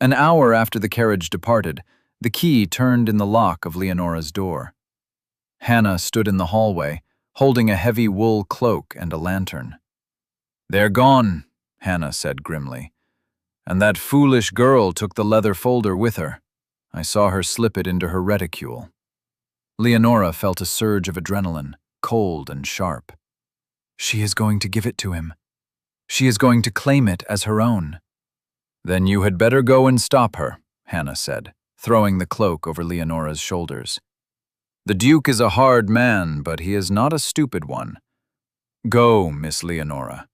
An hour after the carriage departed, the key turned in the lock of Leonora's door. Hannah stood in the hallway, holding a heavy wool cloak and a lantern. "They're gone," Hannah said grimly. "And that foolish girl took the leather folder with her. I saw her slip it into her reticule." Leonora felt a surge of adrenaline, cold and sharp. She is going to give it to him. She is going to claim it as her own. "Then you had better go and stop her," Hannah said, throwing the cloak over Leonora's shoulders. "The Duke is a hard man, but he is not a stupid one. Go, Miss Leonora.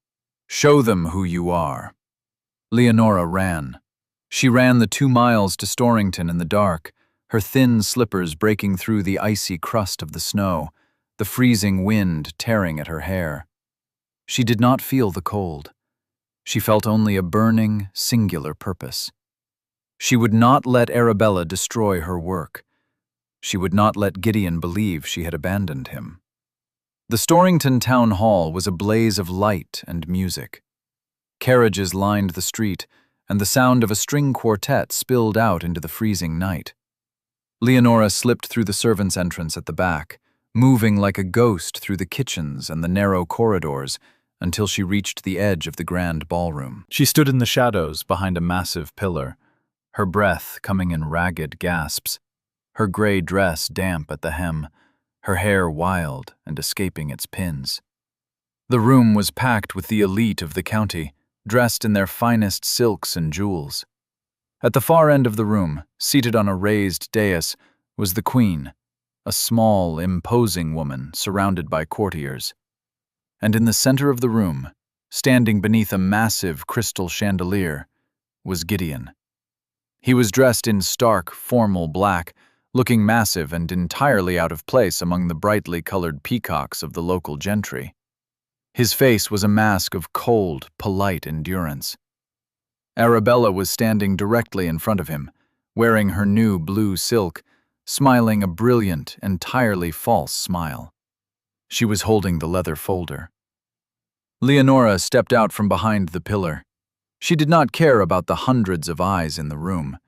Show them who you are." Leonora ran. She ran the 2 miles to Storrington in the dark, her thin slippers breaking through the icy crust of the snow, the freezing wind tearing at her hair. She did not feel the cold. She felt only a burning, singular purpose. She would not let Arabella destroy her work. She would not let Gideon believe she had abandoned him. The Storrington Town Hall was a blaze of light and music. Carriages lined the street, and the sound of a string quartet spilled out into the freezing night. Leonora slipped through the servants' entrance at the back, moving like a ghost through the kitchens and the narrow corridors until she reached the edge of the grand ballroom. She stood in the shadows behind a massive pillar, her breath coming in ragged gasps, her gray dress damp at the hem, her hair wild and escaping its pins. The room was packed with the elite of the county, dressed in their finest silks and jewels. At the far end of the room, seated on a raised dais, was the Queen, a small, imposing woman surrounded by courtiers. And in the center of the room, standing beneath a massive crystal chandelier, was Gideon. He was dressed in stark, formal black, looking massive and entirely out of place among the brightly colored peacocks of the local gentry. His face was a mask of cold, polite endurance. Arabella was standing directly in front of him, wearing her new blue silk, smiling a brilliant, entirely false smile. She was holding the leather folder. Leonora stepped out from behind the pillar. She did not care about the hundreds of eyes in the room.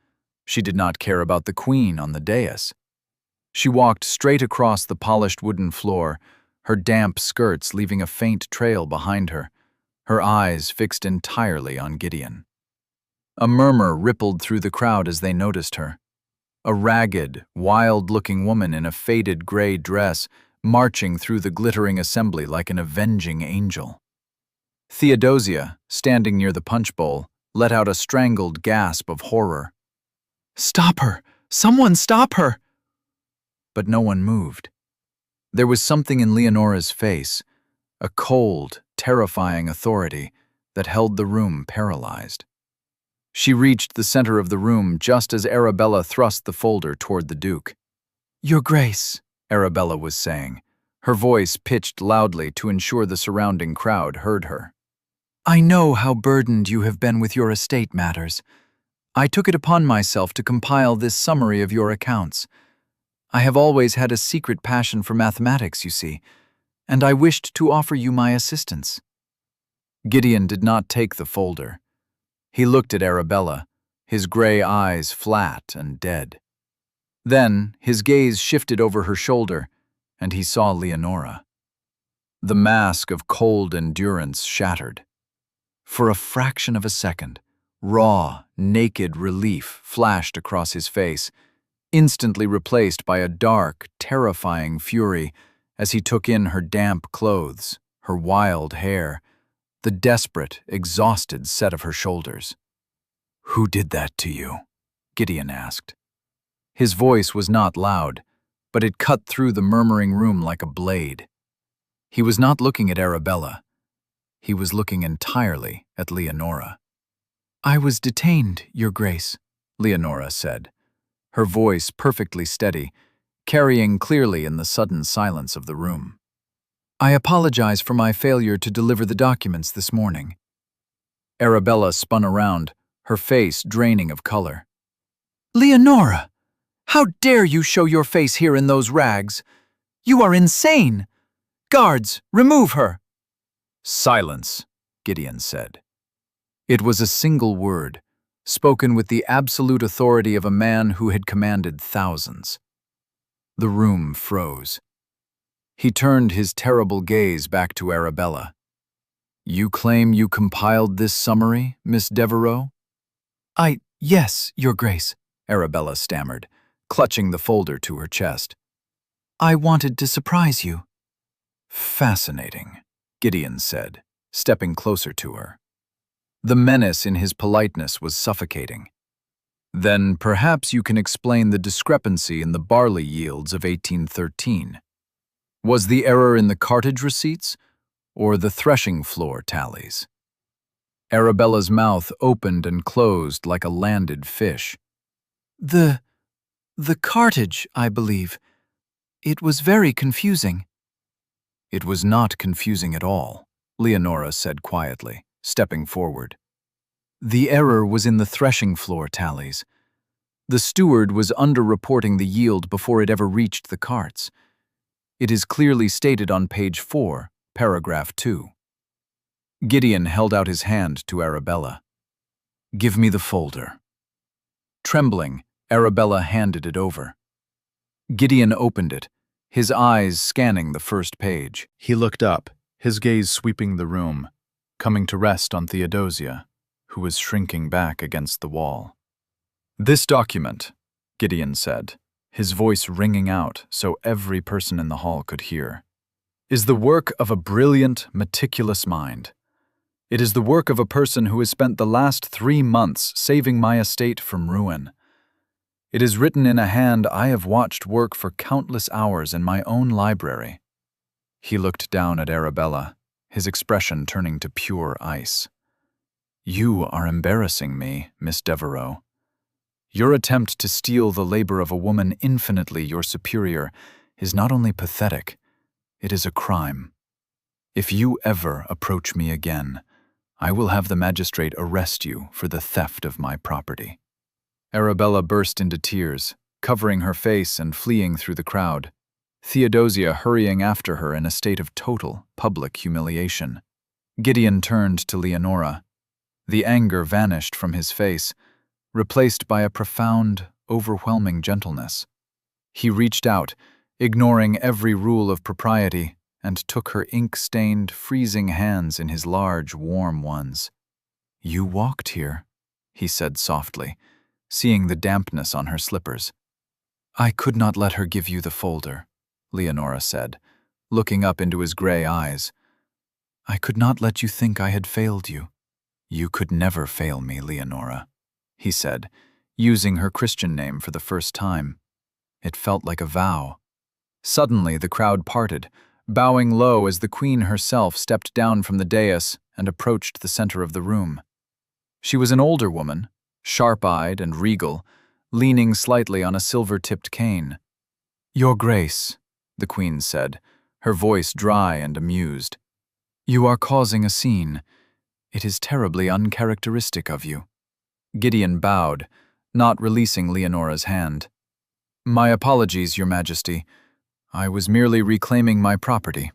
She did not care about the queen on the dais. She walked straight across the polished wooden floor, her damp skirts leaving a faint trail behind her, her eyes fixed entirely on Gideon. A murmur rippled through the crowd as they noticed her. A ragged, wild-looking woman in a faded gray dress marching through the glittering assembly like an avenging angel. Theodosia, standing near the punch bowl, let out a strangled gasp of horror. "Stop her! Someone stop her!" But no one moved. There was something in Leonora's face, a cold, terrifying authority that held the room paralyzed. She reached the center of the room just as Arabella thrust the folder toward the Duke. "Your Grace," Arabella was saying, her voice pitched loudly to ensure the surrounding crowd heard her. "I know how burdened you have been with your estate matters. I took it upon myself to compile this summary of your accounts. I have always had a secret passion for mathematics, you see, and I wished to offer you my assistance." Gideon did not take the folder. He looked at Arabella, his gray eyes flat and dead. Then his gaze shifted over her shoulder, and he saw Leonora. The mask of cold endurance shattered. For a fraction of a second, raw, naked relief flashed across his face, instantly replaced by a dark, terrifying fury as he took in her damp clothes, her wild hair, the desperate, exhausted set of her shoulders. "Who did that to you?" Gideon asked. His voice was not loud, but it cut through the murmuring room like a blade. He was not looking at Arabella. He was looking entirely at Leonora. "I was detained, Your Grace," Leonora said, her voice perfectly steady, carrying clearly in the sudden silence of the room. "I apologize for my failure to deliver the documents this morning." Arabella spun around, her face draining of color. "Leonora! How dare you show your face here in those rags? You are insane! Guards, remove her!" "Silence," Gideon said. It was a single word, spoken with the absolute authority of a man who had commanded thousands. The room froze. He turned his terrible gaze back to Arabella. "You claim you compiled this summary, Miss Devereux?" Yes, Your Grace," Arabella stammered, clutching the folder to her chest. "I wanted to surprise you." "Fascinating," Gideon said, stepping closer to her. The menace in his politeness was suffocating. "Then perhaps you can explain the discrepancy in the barley yields of 1813. Was the error in the cartage receipts or the threshing floor tallies?" Arabella's mouth opened and closed like a landed fish. The cartage, I believe. It was very confusing." "It was not confusing at all," Leonora said quietly, stepping forward. "The error was in the threshing floor tallies. The steward was underreporting the yield before it ever reached the carts. It is clearly stated on page 4, paragraph 2. Gideon held out his hand to Arabella. "Give me the folder." Trembling, Arabella handed it over. Gideon opened it, his eyes scanning the first page. He looked up, his gaze sweeping the room, coming to rest on Theodosia, who was shrinking back against the wall. "This document," Gideon said, his voice ringing out so every person in the hall could hear, "is the work of a brilliant, meticulous mind. It is the work of a person who has spent the last 3 months saving my estate from ruin. It is written in a hand I have watched work for countless hours in my own library." He looked down at Arabella, his expression turning to pure ice. "You are embarrassing me, Miss Devereaux. Your attempt to steal the labor of a woman infinitely your superior is not only pathetic, it is a crime. If you ever approach me again, I will have the magistrate arrest you for the theft of my property." Arabella burst into tears, covering her face and fleeing through the crowd, Theodosia hurrying after her in a state of total public humiliation. Gideon turned to Leonora. The anger vanished from his face, replaced by a profound, overwhelming gentleness. He reached out, ignoring every rule of propriety, and took her ink-stained, freezing hands in his large, warm ones. "You walked here," he said softly, seeing the dampness on her slippers. "I could not let her give you the folder," Leonora said, looking up into his gray eyes. "I could not let you think I had failed you." "You could never fail me, Leonora," he said, using her Christian name for the first time. It felt like a vow. Suddenly the crowd parted, bowing low as the Queen herself stepped down from the dais and approached the center of the room. She was an older woman, sharp-eyed and regal, leaning slightly on a silver-tipped cane. "Your Grace," the Queen said, her voice dry and amused. "You are causing a scene. It is terribly uncharacteristic of you." Gideon bowed, not releasing Leonora's hand. "My apologies, Your Majesty. I was merely reclaiming my property."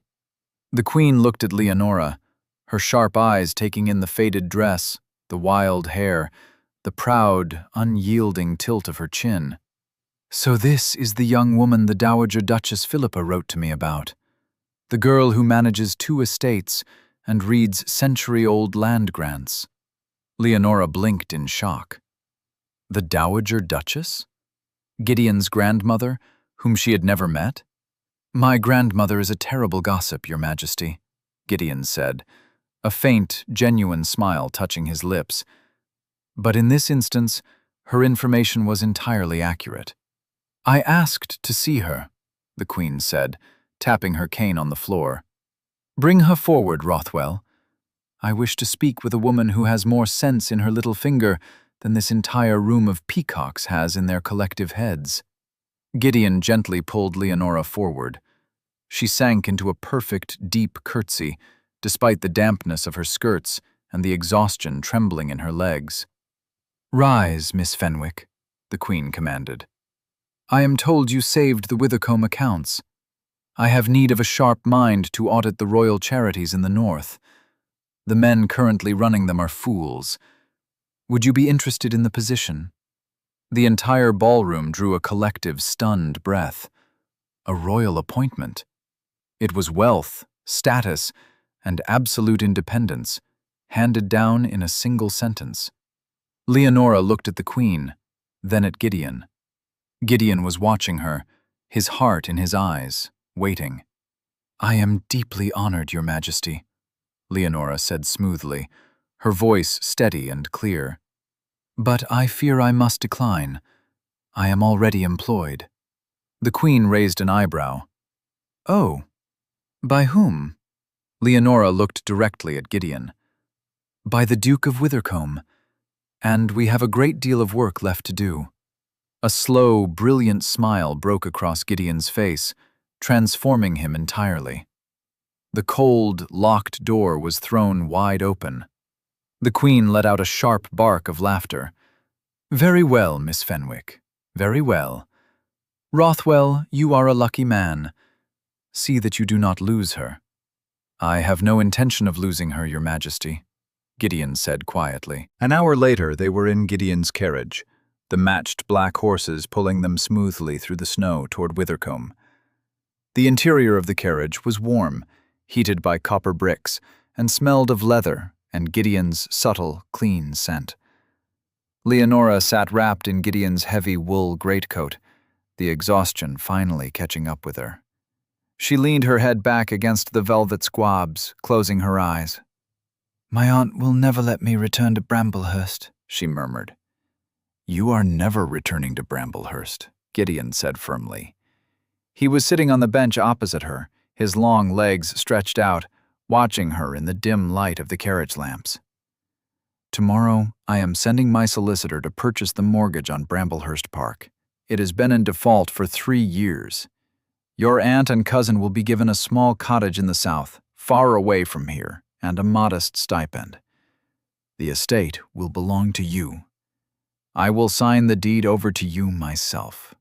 The Queen looked at Leonora, her sharp eyes taking in the faded dress, the wild hair, the proud, unyielding tilt of her chin. "So this is the young woman the Dowager Duchess Philippa wrote to me about. The girl who manages 2 estates and reads century-old land grants." Leonora blinked in shock. The Dowager Duchess? Gideon's grandmother, whom she had never met? "My grandmother is a terrible gossip, Your Majesty," Gideon said, a faint, genuine smile touching his lips. But in this instance, her information was entirely accurate. "I asked to see her," the Queen said, tapping her cane on the floor. "Bring her forward, Rothwell. I wish to speak with a woman who has more sense in her little finger than this entire room of peacocks has in their collective heads." Gideon gently pulled Leonora forward. She sank into a perfect, deep curtsy, despite the dampness of her skirts and the exhaustion trembling in her legs. "Rise, Miss Fenwick," the Queen commanded. "I am told you saved the Withercombe accounts. I have need of a sharp mind to audit the royal charities in the north. The men currently running them are fools. Would you be interested in the position?" The entire ballroom drew a collective, stunned breath. A royal appointment. It was wealth, status, and absolute independence, handed down in a single sentence. Leonora looked at the Queen, then at Gideon. Gideon was watching her, his heart in his eyes, waiting. "I am deeply honored, Your Majesty," Leonora said smoothly, her voice steady and clear. "But I fear I must decline. I am already employed." The Queen raised an eyebrow. "Oh, by whom?" Leonora looked directly at Gideon. "By the Duke of Withercombe, and we have a great deal of work left to do." A slow, brilliant smile broke across Gideon's face, transforming him entirely. The cold, locked door was thrown wide open. The Queen let out a sharp bark of laughter. "Very well, Miss Fenwick, very well. Rothwell, you are a lucky man. See that you do not lose her." "I have no intention of losing her, Your Majesty," Gideon said quietly. An hour later, they were in Gideon's carriage, the matched black horses pulling them smoothly through the snow toward Withercombe. The interior of the carriage was warm, heated by copper bricks, and smelled of leather and Gideon's subtle, clean scent. Leonora sat wrapped in Gideon's heavy wool greatcoat, the exhaustion finally catching up with her. She leaned her head back against the velvet squabs, closing her eyes. "My aunt will never let me return to Bramblehurst," she murmured. "You are never returning to Bramblehurst," Gideon said firmly. He was sitting on the bench opposite her, his long legs stretched out, watching her in the dim light of the carriage lamps. "Tomorrow, I am sending my solicitor to purchase the mortgage on Bramblehurst Park. It has been in default for 3 years. Your aunt and cousin will be given a small cottage in the south, far away from here, and a modest stipend. The estate will belong to you. I will sign the deed over to you myself."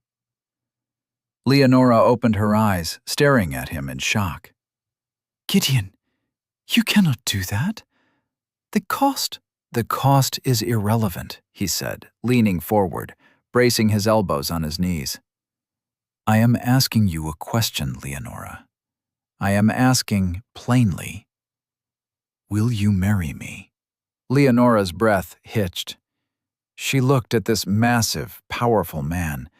Leonora opened her eyes, staring at him in shock. "Gideon, you cannot do that. The cost—" "The cost is irrelevant," he said, leaning forward, bracing his elbows on his knees. "I am asking you a question, Leonora. I am asking plainly. Will you marry me?" Leonora's breath hitched. She looked at this massive, powerful man,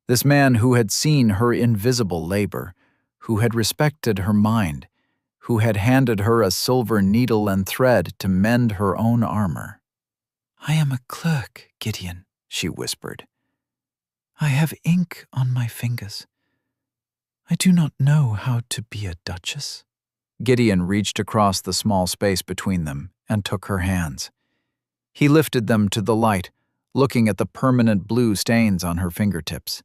this man who had seen her invisible labor, who had respected her mind, who had handed her a silver needle and thread to mend her own armor. "I am a clerk, Gideon," she whispered. "I have ink on my fingers. I do not know how to be a duchess." Gideon reached across the small space between them and took her hands. He lifted them to the light, looking at the permanent blue stains on her fingertips.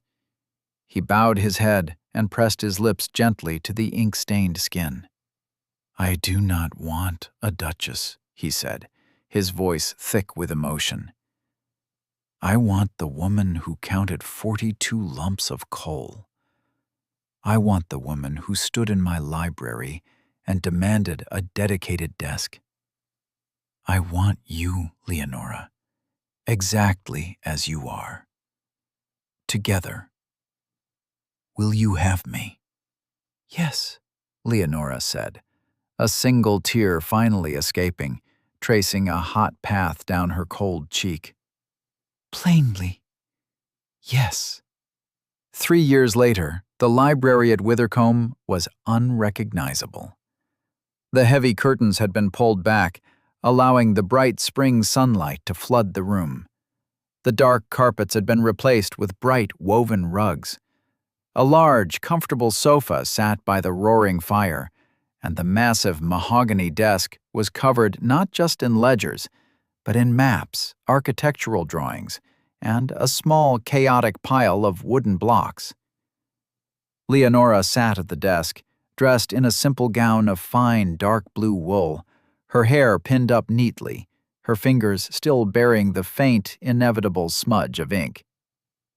He bowed his head and pressed his lips gently to the ink-stained skin. "I do not want a duchess," he said, his voice thick with emotion. "I want the woman who counted 42 lumps of coal. I want the woman who stood in my library and demanded a dedicated desk. I want you, Leonora, exactly as you are. Together. Will you have me?" "Yes," Leonora said, a single tear finally escaping, tracing a hot path down her cold cheek. "Plainly, yes." 3 years later, the library at Withercombe was unrecognizable. The heavy curtains had been pulled back, allowing the bright spring sunlight to flood the room. The dark carpets had been replaced with bright woven rugs. A large, comfortable sofa sat by the roaring fire, and the massive mahogany desk was covered not just in ledgers, but in maps, architectural drawings, and a small, chaotic pile of wooden blocks. Leonora sat at the desk, dressed in a simple gown of fine, dark blue wool, her hair pinned up neatly, her fingers still bearing the faint, inevitable smudge of ink.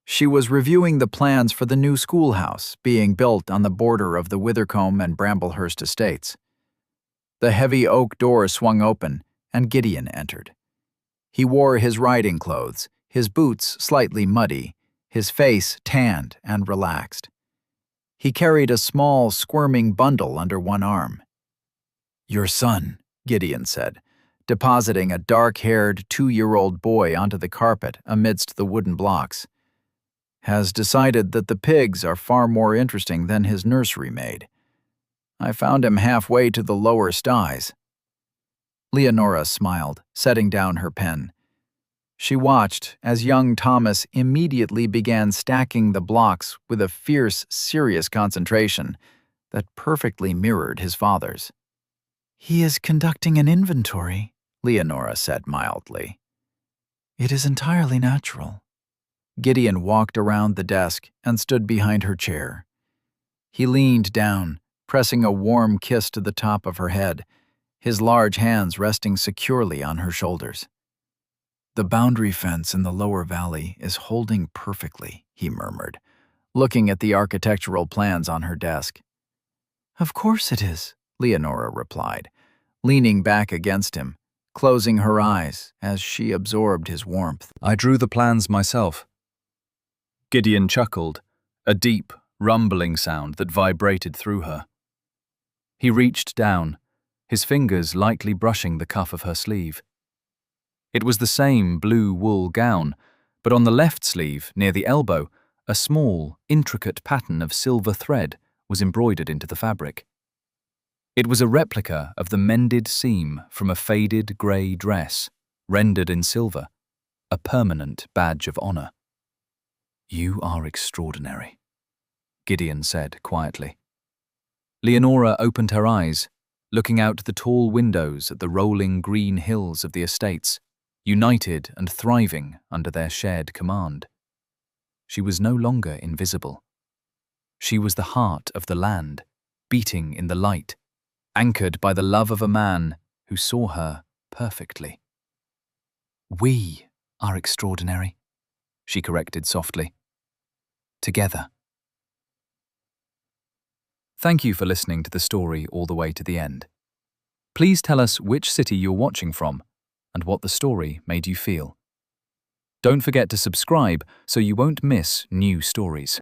She was reviewing the plans for the new schoolhouse being built on the border of the Withercombe and Bramblehurst estates. The heavy oak door swung open, and Gideon entered. He wore his riding clothes, his boots slightly muddy, his face tanned and relaxed. He carried a small, squirming bundle under one arm. "Your son," Gideon said, depositing a dark-haired 2-year-old boy onto the carpet amidst the wooden blocks, "has decided that the pigs are far more interesting than his nursery maid. I found him halfway to the lower sties." Leonora smiled, setting down her pen. She watched as young Thomas immediately began stacking the blocks with a fierce, serious concentration that perfectly mirrored his father's. "He is conducting an inventory," Leonora said mildly. "It is entirely natural." Gideon walked around the desk and stood behind her chair. He leaned down, pressing a warm kiss to the top of her head, his large hands resting securely on her shoulders. "The boundary fence in the lower valley is holding perfectly," he murmured, looking at the architectural plans on her desk. "Of course it is," Leonora replied, leaning back against him, closing her eyes as she absorbed his warmth. "I drew the plans myself." Gideon chuckled, a deep, rumbling sound that vibrated through her. He reached down, his fingers lightly brushing the cuff of her sleeve. It was the same blue wool gown, but on the left sleeve, near the elbow, a small, intricate pattern of silver thread was embroidered into the fabric. It was a replica of the mended seam from a faded grey dress, rendered in silver, a permanent badge of honor. "You are extraordinary," Gideon said quietly. Leonora opened her eyes, looking out the tall windows at the rolling green hills of the estates, united and thriving under their shared command. She was no longer invisible. She was the heart of the land, beating in the light, anchored by the love of a man who saw her perfectly. "We are extraordinary," she corrected softly. "Together." Thank you for listening to the story all the way to the end. Please tell us which city you're watching from and what the story made you feel. Don't forget to subscribe so you won't miss new stories.